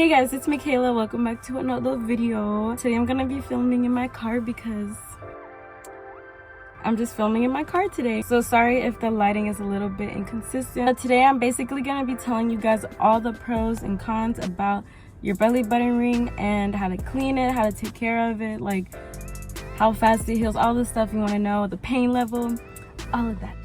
Hey guys, it's Michaela. Welcome back to another video. Today I'm gonna be filming in my car because I'm just filming in my car today. So sorry if the lighting is a little bit inconsistent. But today I'm basically gonna be telling you guys all the pros and cons about your belly button ring and how to clean it, how to take care of it, like how fast it heals, all the stuff you want to know, the pain level, all of that.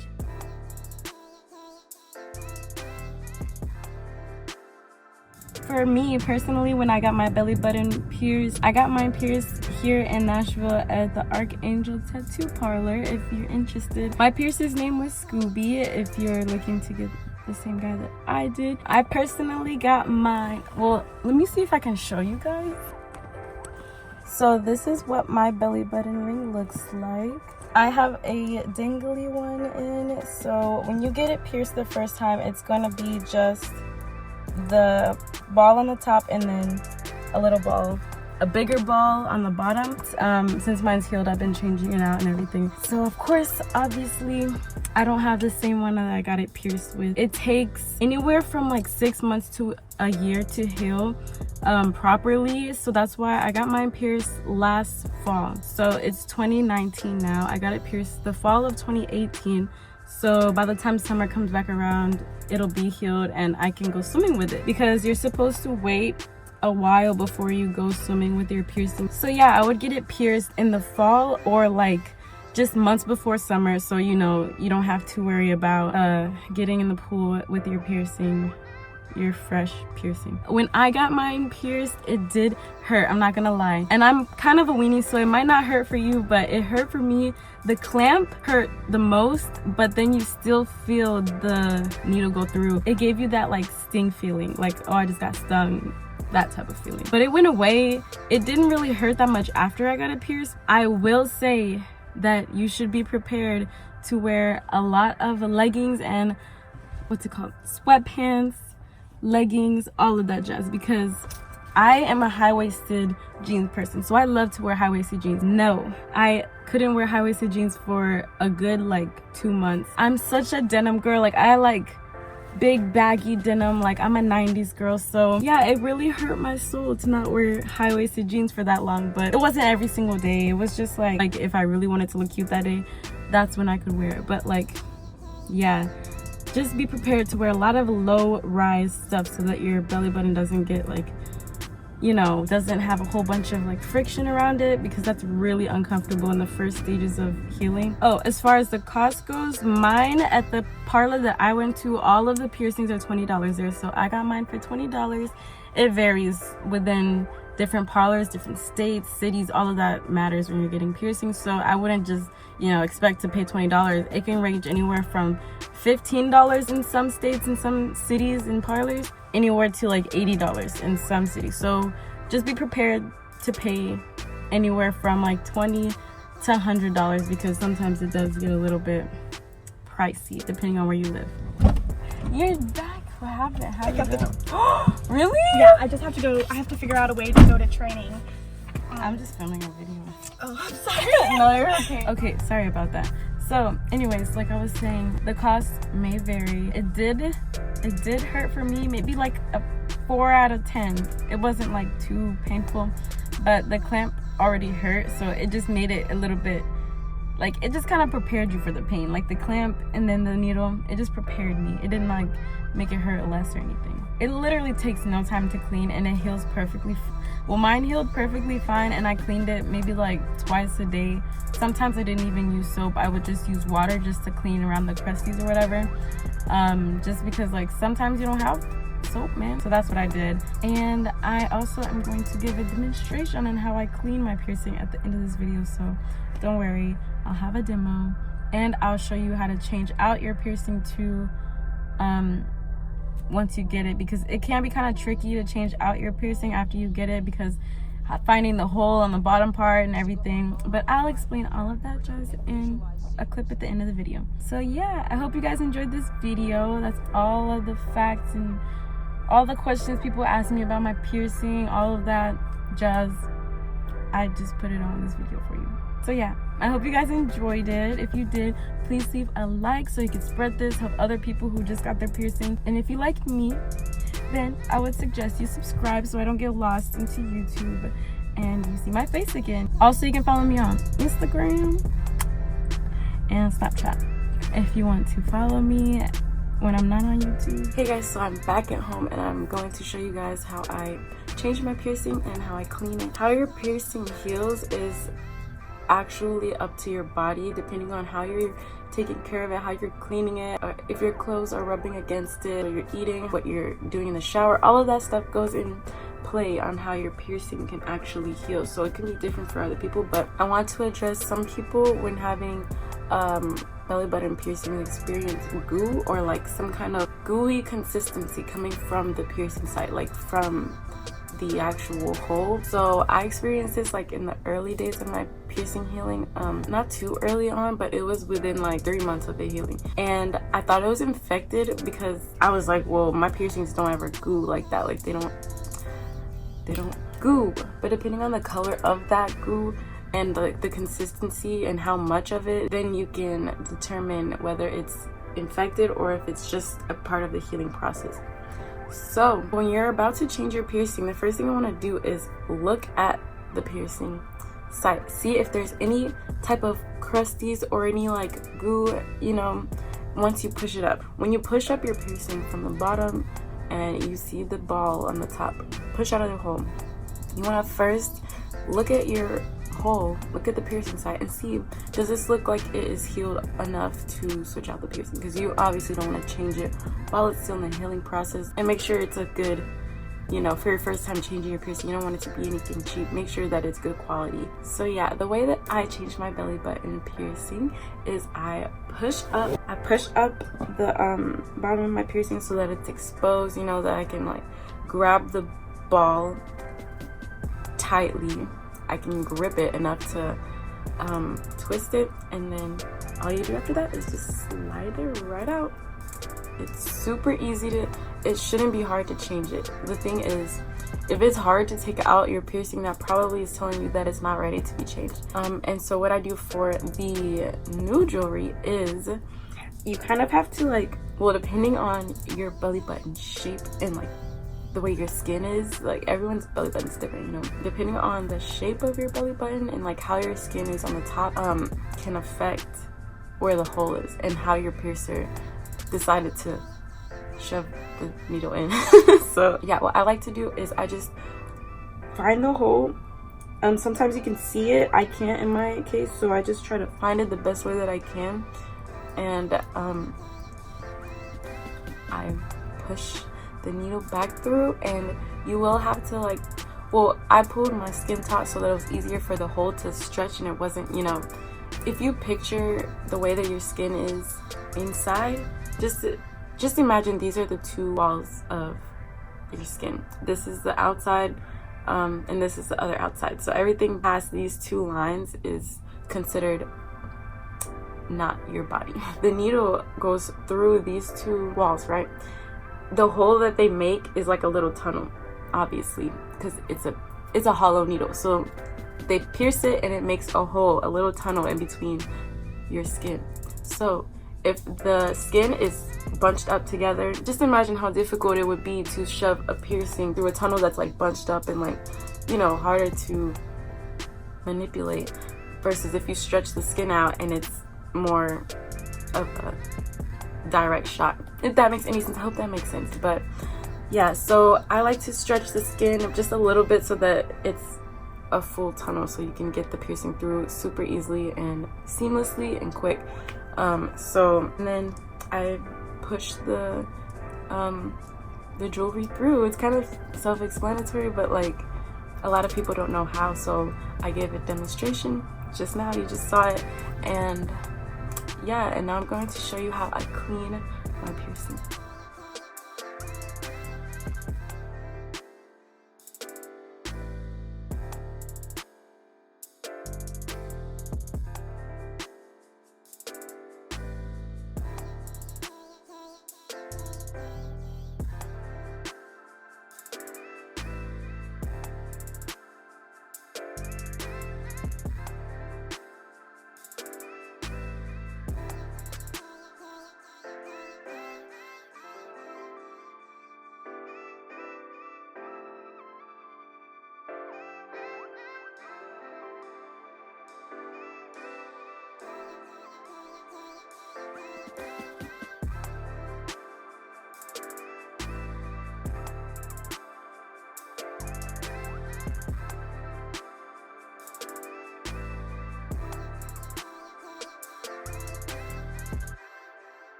For me personally, when I got my belly button pierced, I got mine pierced here in Nashville at the Archangel Tattoo Parlor. If you're interested, my piercer's name was Scooby. If you're looking to get the same guy that I did, I personally got mine. Well, let me see if I can show you guys. So this is what my belly button ring looks like. I have a dangly one in. So when you get it pierced the first time, it's gonna be just the ball on the top and then a little ball, a bigger ball on the bottom. Since mine's healed, I've been changing it out and everything. So of course, obviously, I don't have the same one that I got it pierced with. It takes anywhere from like 6 months to a year to heal properly. So that's why I got mine pierced last fall. So it's 2019 now. I got it pierced the fall of 2018. So by the time summer comes back around, it'll be healed and I can go swimming with it, because you're supposed to wait a while before you go swimming with your piercing. So yeah, I would get it pierced in the fall or like just months before summer, so you know you don't have to worry about getting in the pool with your piercing, your fresh piercing. When I got mine pierced, it did hurt, I'm not gonna lie. And I'm kind of a weenie, so it might not hurt for you, but it hurt for me. The clamp hurt the most, but then you still feel the needle go through. It gave you that like sting feeling, like, oh, I just got stung, that type of feeling. But it went away. It didn't really hurt that much after I got it pierced. I will say that you should be prepared to wear a lot of leggings and what's it called, sweatpants, leggings, all of that jazz, because I am a high-waisted jeans person, so I love to wear high-waisted jeans. No, I couldn't wear high-waisted jeans for a good like 2 months. I'm such a denim girl, like I like big baggy denim, like I'm a 90s girl. So yeah, it really hurt my soul to not wear high-waisted jeans for that long, but it wasn't every single day. It was just like if I really wanted to look cute that day, that's when I could wear it. But like, yeah, just be prepared to wear a lot of low-rise stuff so that your belly button doesn't get like, you know, doesn't have a whole bunch of like friction around it, because that's really uncomfortable in the first stages of healing. Oh, as far as the cost goes, mine at the parlor that I went to, all of the piercings are $20 there, so I got mine for $20. It varies within different parlors, different states, cities, all of that matters when you're getting piercings. So I wouldn't just, you know, expect to pay $20. It can range anywhere from $15 in some states, in some cities and parlors, anywhere to like $80 in some cities. So just be prepared to pay anywhere from like $20 to $100, because sometimes it does get a little bit pricey depending on where you live. You're back. What happened? How you doing? Really? Yeah, I just have to go. I have to figure out a way to go to training. I'm just filming a video. Oh, I'm sorry. No, you're okay. Okay, sorry about that. So anyways, like I was saying, the cost may vary. It did hurt for me, maybe like a 4 out of 10. It wasn't like too painful, but the clamp already hurt, so it just made it a little bit like, it just kind of prepared you for the pain. Like the clamp and then the needle, it just prepared me. It didn't like make it hurt less or anything. It literally takes no time to clean and it heals perfectly. Well, mine healed perfectly fine, and I cleaned it maybe like twice a day. Sometimes I didn't even use soap. I would just use water just to clean around the crusties or whatever. Just because like sometimes you don't have soap, man. So that's what I did. And I also am going to give a demonstration on how I clean my piercing at the end of this video. So don't worry, I'll have a demo and I'll show you how to change out your piercing too once you get it, because it can be kind of tricky to change out your piercing after you get it, because finding the hole on the bottom part and everything. But I'll explain all of that just in a clip at the end of the video. So yeah, I hope you guys enjoyed this video. That's all of the facts and all the questions people ask me about my piercing, all of that jazz. I just put it on this video for you. So yeah, I hope you guys enjoyed it. If you did, please leave a like so you can spread this, help other people who just got their piercing. And if you like me, then I would suggest you subscribe so I don't get lost into YouTube and you see my face again. Also, you can follow me on Instagram and Snapchat if you want to follow me when I'm not on YouTube. Hey guys, so I'm back at home and I'm going to show you guys how I change my piercing and how I clean it. How your piercing heals is actually up to your body, depending on how you're taking care of it, how you're cleaning it, or if your clothes are rubbing against it, or you're eating, what you're doing in the shower. All of that stuff goes in play on how your piercing can actually heal. So it can be different for other people, but I want to address some people when having belly button piercing experience goo, or like some kind of gooey consistency coming from the piercing site, like from the actual hole. So I experienced this like in the early days of my piercing healing, not too early on, but it was within like 3 months of the healing, and I thought it was infected because I was like, well, my piercings don't ever goo like that, like they don't goo. But depending on the color of that goo and the consistency and how much of it, then you can determine whether it's infected or if it's just a part of the healing process. So when you're about to change your piercing, the first thing I want to do is look at the piercing site, see if there's any type of crusties or any like goo, you know, once you push it up. When you push up your piercing from the bottom and you see the ball on the top, push out of the hole. You want to first look at your hole, look at the piercing site and see, does this look like it is healed enough to switch out the piercing? Because you obviously don't want to change it while it's still in the healing process, and make sure it's a good, you know, for your first time changing your piercing, you don't want it to be anything cheap. Make sure that it's good quality. So yeah, the way that I changed my belly button piercing is I push up the bottom of my piercing so that it's exposed, you know, that I can like grab the ball tightly. I can grip it enough to twist it, and then all you do after that is just slide it right out. It's super easy to, it shouldn't be hard to change it. The thing is, if it's hard to take out your piercing, that probably is telling you that it's not ready to be changed. And so what I do for the new jewelry is you kind of have to like, well, depending on your belly button shape and like the way your skin is, like everyone's belly button is different, you know, depending on the shape of your belly button and like how your skin is on the top, can affect where the hole is and how your piercer decided to shove the needle in. So yeah, what I like to do is I just find the hole. Sometimes you can see it, I can't in my case, so I just try to find it the best way that I can, and I push the needle back through, and you will have to like, well, I pulled my skin taut so that it was easier for the hole to stretch and it wasn't, you know, if you picture the way that your skin is inside, just imagine these are the two walls of your skin. This is the outside, and this is the other outside. So everything past these two lines is considered not your body. The needle goes through these two walls, right? The hole that they make is like a little tunnel, obviously, because it's a hollow needle. So they pierce it and it makes a hole, a little tunnel in between your skin. So if the skin is bunched up together, just imagine how difficult it would be to shove a piercing through a tunnel that's like bunched up and like, you know, harder to manipulate, versus if you stretch the skin out and it's more of a direct shot. If that makes any sense, I hope that makes sense. But yeah, so I like to stretch the skin just a little bit so that it's a full tunnel, so you can get the piercing through super easily and seamlessly and quick. So and then I push the jewelry through. It's kind of self-explanatory, but like a lot of people don't know how, so I gave a demonstration just now. You just saw it, and yeah, and now I'm going to show you how I clean my piercing.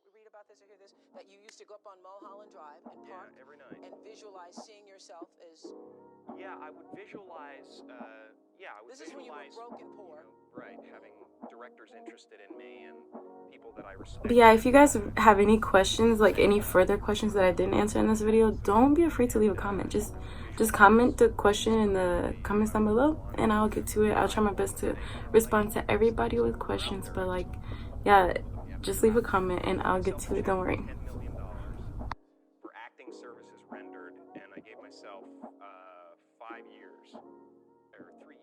Read about this or hear this? That you used to go up on Mulholland Drive and park every night. and visualize seeing yourself as. Yeah, I would visualize. This is when you were broke and poor. Right, having directors interested in me and people that I respect. But yeah, if you guys have any questions, like any further questions that I didn't answer in this video, don't be afraid to leave a comment. Just comment the question in the comments down below and I'll get to it. I'll try my best to respond to everybody with questions, but like, yeah, just leave a comment and I'll get to it. Don't worry. $10 million for acting services rendered, and I gave myself 5 years or 3